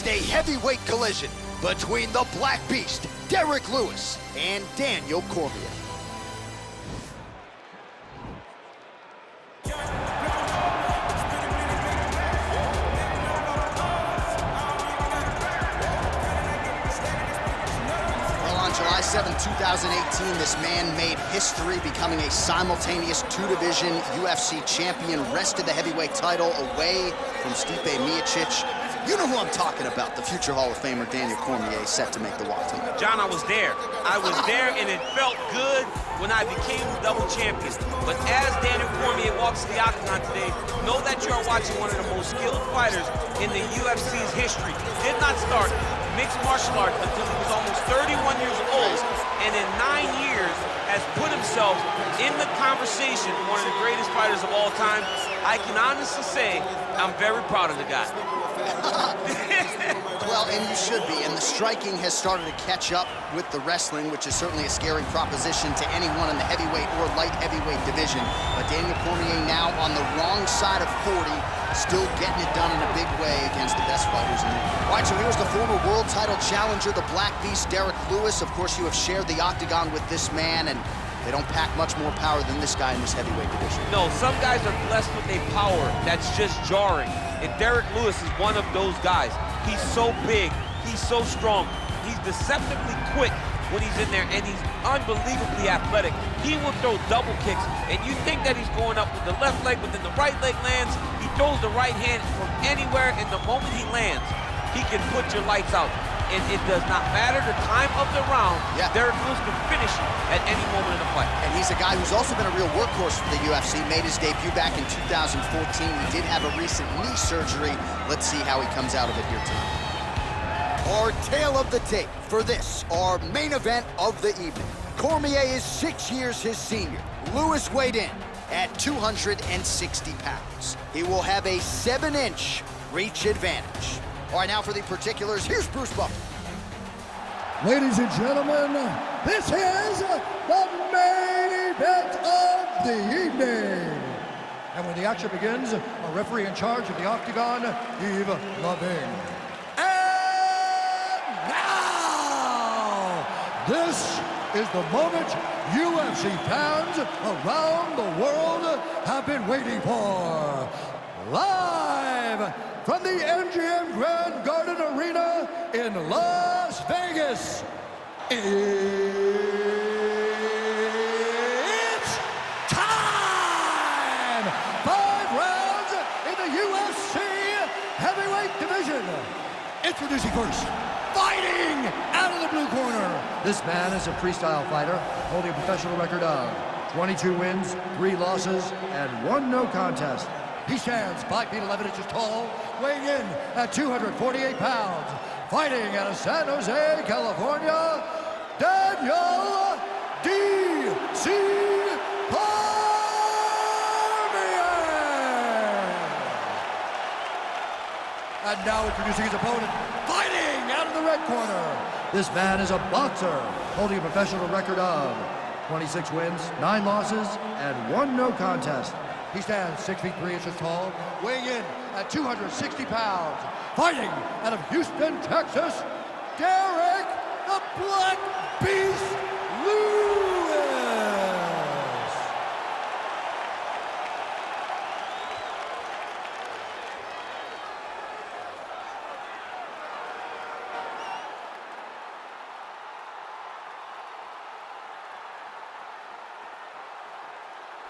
a heavyweight collision between the Black Beast, Derrick Lewis, and Daniel Cormier. July 7, 2018, this man made history, becoming a simultaneous two-division UFC champion, wrested the heavyweight title away from Stipe Miocic. You know who I'm talking about, the future Hall of Famer Daniel Cormier, set to make the walk tonight. John, I was there. I was there, and it felt good when I became double champion. But as Daniel Cormier walks to the octagon today, know that you are watching one of the most skilled fighters in the UFC's history. Did not start mixed martial arts until he was almost 31 years old, and in 9 years has put himself in the conversation for one of the greatest fighters of all time. I can honestly say I'm very proud of the guy. Well, and you should be, and the striking has started to catch up with the wrestling, which is certainly a scary proposition to anyone in the heavyweight or light heavyweight division. But Daniel Cormier now on the wrong side of 40, still getting it done in a big way against the best fighters in the world. All right, so here's the former world title challenger, the Black Beast, Derrick Lewis. Of course, you have shared the octagon with this man, and they don't pack much more power than this guy in this heavyweight division. No, some guys are blessed with a power that's just jarring. And Derrick Lewis is one of those guys. He's so big, he's so strong, he's deceptively quick when he's in there, and he's unbelievably athletic. He will throw double kicks, and you think that he's going up with the left leg, but then the right leg lands. He throws the right hand from anywhere, and the moment he lands, he can put your lights out. And it does not matter the time of the round. Yeah. Derrick Lewis can finish at any moment in the fight. And he's a guy who's also been a real workhorse for the UFC, made his debut back in 2014. He did have a recent knee surgery. Let's see how he comes out of it here tonight. Our tale of the tape for this, our main event of the evening. Cormier is 6 years his senior. Lewis weighed in at 260 pounds. He will have a 7-inch reach advantage. All right, now for the particulars, here's Bruce Buffer. Ladies and gentlemen, this is the main event of the evening. And when the action begins, a referee in charge of the octagon, Yves Lavigne. And now, this is the moment UFC fans around the world have been waiting for. Live from the MGM Grand Garden Arena in Las Vegas, it's time! 5 rounds in the UFC heavyweight division. Introducing first, fighting out of the blue corner. This man is a freestyle fighter holding a professional record of 22 wins, 3 losses, and 1 no contest. He stands 5 feet 11 inches tall, weighing in at 248 pounds. Fighting out of San Jose, California, Daniel D.C. Cormier. And now introducing his opponent, fighting out of the red corner. This man is a boxer, holding a professional record of 26 wins, 9 losses, and 1 no contest. He stands 6 feet 3 inches tall, weighing in at 260 pounds. Fighting out of Houston, Texas, Derrick the Black Beast Lewis.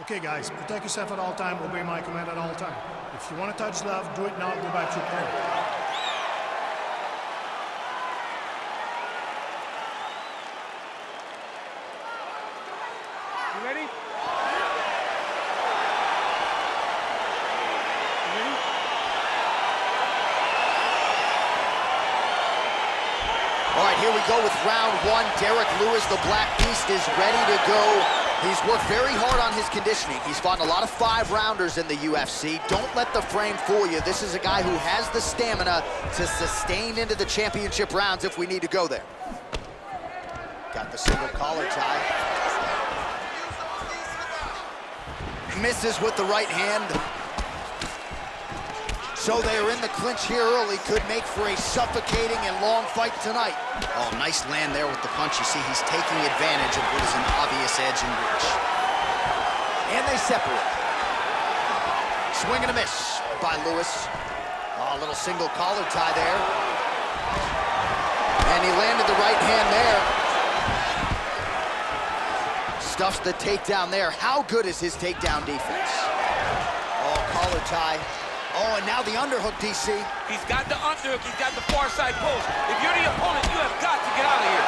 Okay, guys, protect yourself at all time, obey my command at all time. If you want to touch love, do it now, go back to your corner. You ready? All right, here we go with round 1. Derrick Lewis, the Black Beast, is ready to go. He's worked very hard on his conditioning. He's fought a lot of 5-rounders in the UFC. Don't let the frame fool you. This is a guy who has the stamina to sustain into the championship rounds if we need to go there. Got the single collar tie. Misses with the right hand. So they are in the clinch here early. Could make for a suffocating and long fight tonight. Oh, nice land there with the punch. You see, he's taking advantage of what is an obvious edge and reach. And they separate. Swing and a miss by Lewis. Oh, a little single collar tie there. And he landed the right hand there. Stuffs the takedown there. How good is his takedown defense? Oh, collar tie. Oh, and now the underhook, DC. He's got the underhook, he's got the far side post. If you're the opponent, you have got to get out of here.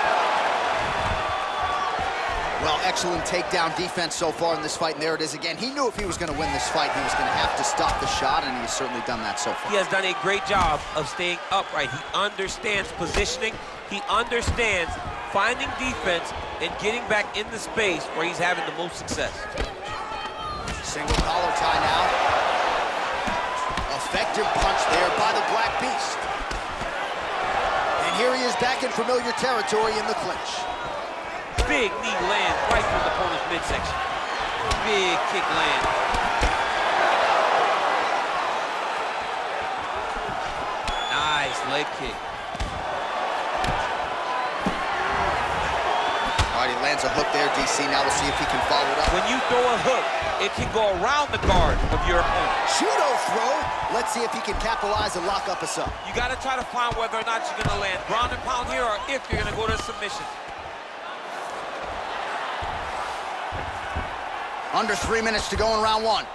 Well, excellent takedown defense so far in this fight, and there it is again. He knew if he was going to win this fight, he was going to have to stop the shot, and he's certainly done that so far. He has done a great job of staying upright. He understands positioning. He understands finding defense and getting back in the space where he's having the most success. Single collar tie now. Effective punch there by the Black Beast. And here he is back in familiar territory in the clinch. Big knee lands right from the opponent's midsection. Big kick land. Nice leg kick. All right, he lands a hook there, DC. Now we'll see if he can follow it up. When you throw a hook, it can go around the guard of your opponent. Judo throw. Let's see if he can capitalize and lock up us up. You got to try to find whether or not you're going to land ground and pound here or if you're going to go to submission. Under 3 minutes to go in round one.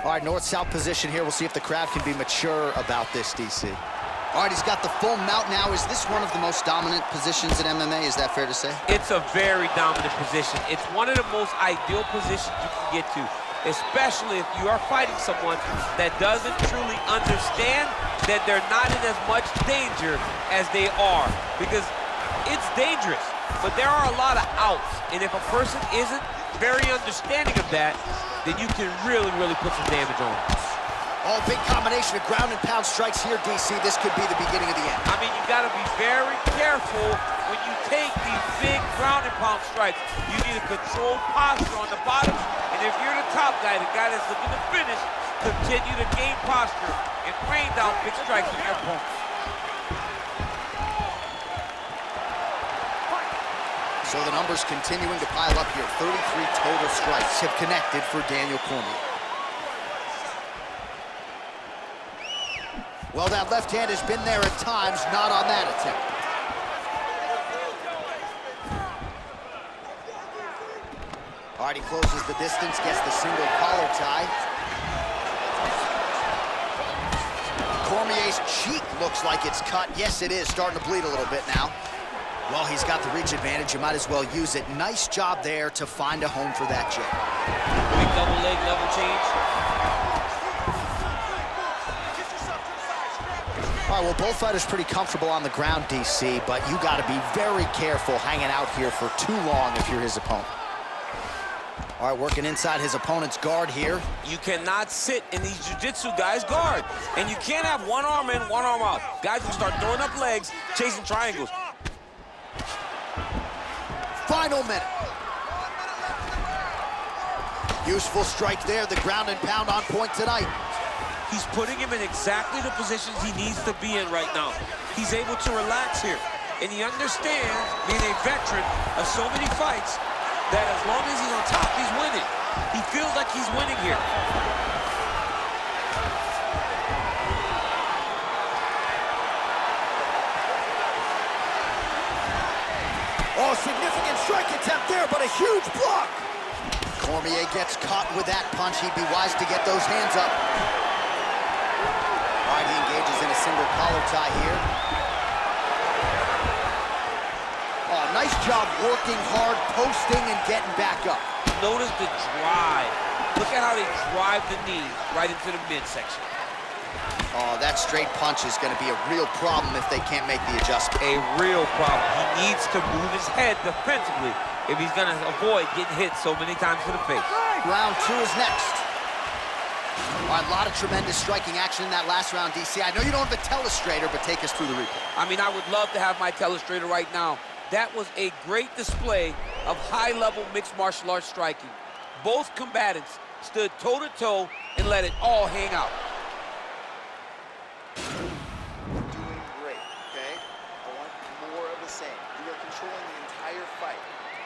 All right, north-south position here. We'll see if the crowd can be mature about this, DC. All right, he's got the full mount now. Is this one of the most dominant positions in MMA? Is that fair to say? It's a very dominant position. It's one of the most ideal positions you can get to, especially if you are fighting someone that doesn't truly understand that they're not in as much danger as they are, because it's dangerous, but there are a lot of outs, and if a person isn't very understanding of that, then you can really, really put some damage on them. Oh, big combination of ground and pound strikes here, DC. This could be the beginning of the end. I mean, you got to be very careful when you take these big ground and pound strikes. You need a controlled posture on the bottom, and if you're the top guy, the guy that's looking to finish, continue to gain posture and rain down big strikes on your opponent. So the numbers continuing to pile up here. 33 total strikes have connected for Daniel Cormier. Well, that left hand has been there at times, not on that attempt. All right, he closes the distance, gets the single collar tie. Cormier's cheek looks like it's cut. Yes, it is, starting to bleed a little bit now. Well, he's got the reach advantage. You might as well use it. Nice job there to find a home for that jab. Big double leg level change. All right, well, both fighters pretty comfortable on the ground, DC, but you got to be very careful hanging out here for too long if you're his opponent. All right, working inside his opponent's guard here. You cannot sit in these jiu-jitsu guys' guard, and you can't have one arm in, one arm out. Guys will start throwing up legs, chasing triangles. Final minute. Useful strike there, the ground and pound on point tonight. He's putting him in exactly the positions he needs to be in right now. He's able to relax here, and he understands, being a veteran of so many fights, that as long as he's on top, he's winning. He feels like he's winning here. Oh, significant strike attempt there, but a huge block. Cormier gets caught with that punch. He'd be wise to get those hands up. All right, he engages in a single collar tie here. Oh, nice job working hard, posting, and getting back up. Notice the drive. Look at how they drive the knee right into the midsection. Oh, that straight punch is going to be a real problem if they can't make the adjustment. A real problem. He needs to move his head defensively if he's going to avoid getting hit so many times to the face. Round two is next. All right, a lot of tremendous striking action in that last round, DC. I know you don't have a telestrator, but take us through the replay. I mean, I would love to have my telestrator right now. That was a great display of high-level mixed martial arts striking. Both combatants stood toe-to-toe and let it all hang out. Doing great, okay? I want more of the same. You are controlling the entire fight.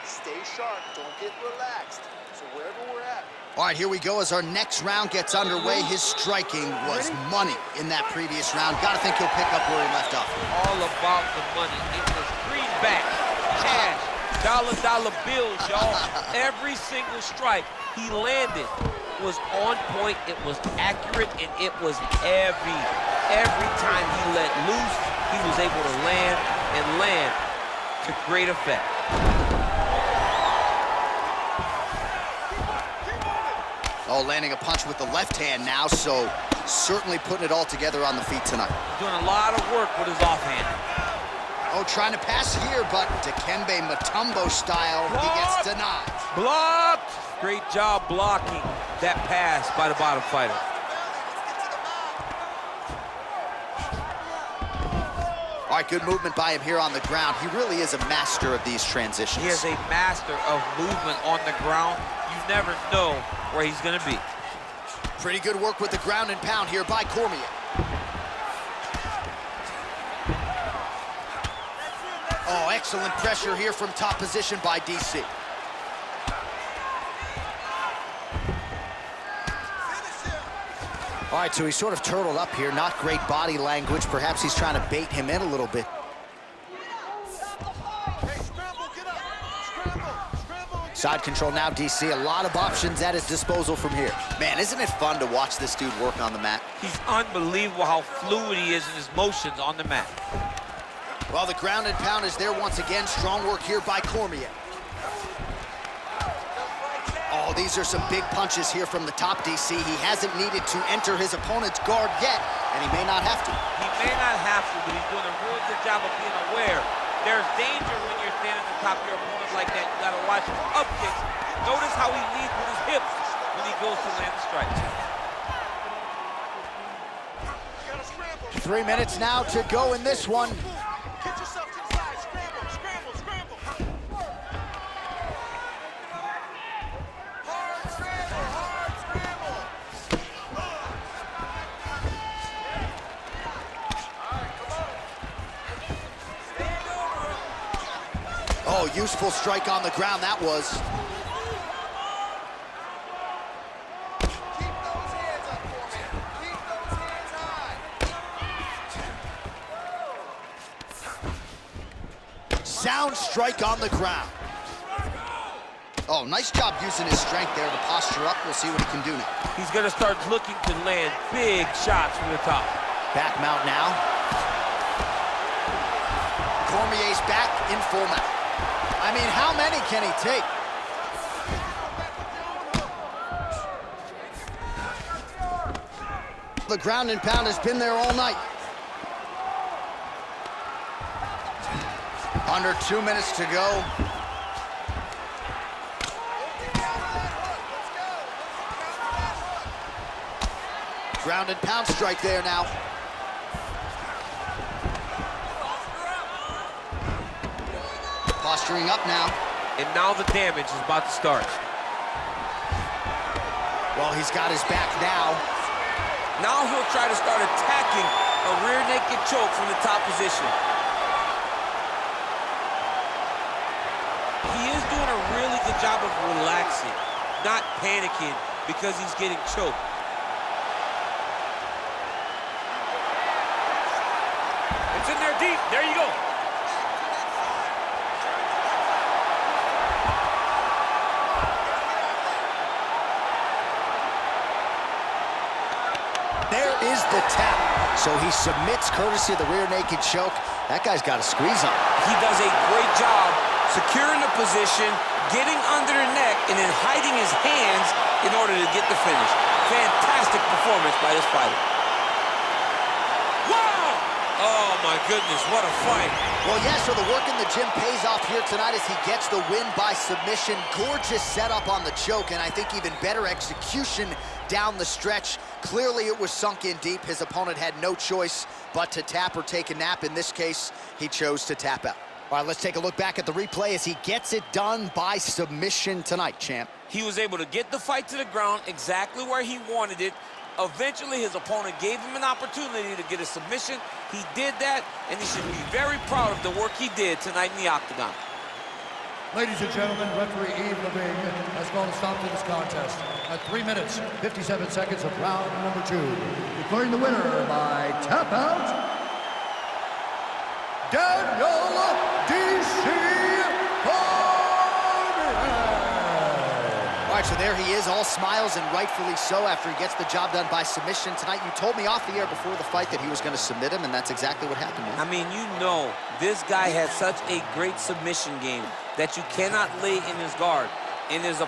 Stay sharp, don't get relaxed. So wherever we're at. All right, here we go as our next round gets underway. His striking was money in that previous round. Gotta think he'll pick up where he left off. All about the money. It was greenback, cash, dollar bills, y'all. Every single strike he landed was on point, it was accurate, and it was heavy. Every time he let loose, he was able to land to great effect. Oh, landing a punch with the left hand now, so certainly putting it all together on the feet tonight. Doing a lot of work with his offhand. Oh, trying to pass here, but Dikembe Mutombo style, he gets denied. Blocked! Great job blocking that pass by the bottom fighter. All right, good movement by him here on the ground. He really is a master of these transitions. He is a master of movement on the ground. You never know where he's gonna be. Pretty good work with the ground and pound here by Cormier. Oh, excellent pressure here from top position by DC. All right, so he's sort of turtled up here. Not great body language. Perhaps he's trying to bait him in a little bit. Side control now, DC. A lot of options at his disposal from here. Man, isn't it fun to watch this dude work on the mat? He's unbelievable how fluid he is in his motions on the mat. Well, the ground and pound is there once again. Strong work here by Cormier. Oh, these are some big punches here from the top, DC. He hasn't needed to enter his opponent's guard yet, and he may not have to. He may not have to, but he's doing a really good job of being aware. There's danger when you're standing at the top of your opponent like that. You gotta watch his up kicks. Notice how he leads with his hips when he goes to land the strikes. 3 minutes now to go in this one. Get yourself to the side, scramble, scramble, scramble. Hard scramble, hard scramble. All right, come on. Stand over. Oh, useful strike on the ground, that was. Keep those hands up for me. Keep those hands high. Sound strike on the ground. Oh, nice job using his strength there to posture up. We'll see what he can do now. He's gonna start looking to land big shots from the top. Back mount now. Cormier's back in full mount. I mean, how many can he take? The ground and pound has been there all night. Under 2 minutes to go. Ground and pound strike there now. Posturing up now. And now the damage is about to start. Well, he's got his back now. Now he'll try to start attacking a rear naked choke from the top position. He is doing a really good job of relaxing, not panicking because he's getting choked. It's in there deep. There you go. There is the tap. So he submits courtesy of the rear naked choke. That guy's got a squeeze on. He does a great job securing the position, getting under the neck, and then hiding his hands in order to get the finish. Fantastic performance by this fighter. Wow! Oh my goodness, what a fight. Well, yeah, so the work in the gym pays off here tonight as he gets the win by submission. Gorgeous setup on the choke, and I think even better execution down the stretch. Clearly it was sunk in deep. His opponent had no choice but to tap or take a nap. In this case, he chose to tap out. All right, let's take a look back at the replay as he gets it done by submission tonight, champ. He was able to get the fight to the ground exactly where he wanted it. Eventually, his opponent gave him an opportunity to get a submission. He did that, and he should be very proud of the work he did tonight in the octagon. Ladies and gentlemen, referee Yves Levine has called a stop to this contest at 3 minutes, 57 seconds of round number 2. Declaring the winner by tap out, Daniel D.C. All right, so there he is, all smiles, and rightfully so after he gets the job done by submission tonight. You told me off the air before the fight that he was going to submit him, and that's exactly what happened, man. I mean, you know, this guy has such a great submission game that you cannot lay in his guard. And his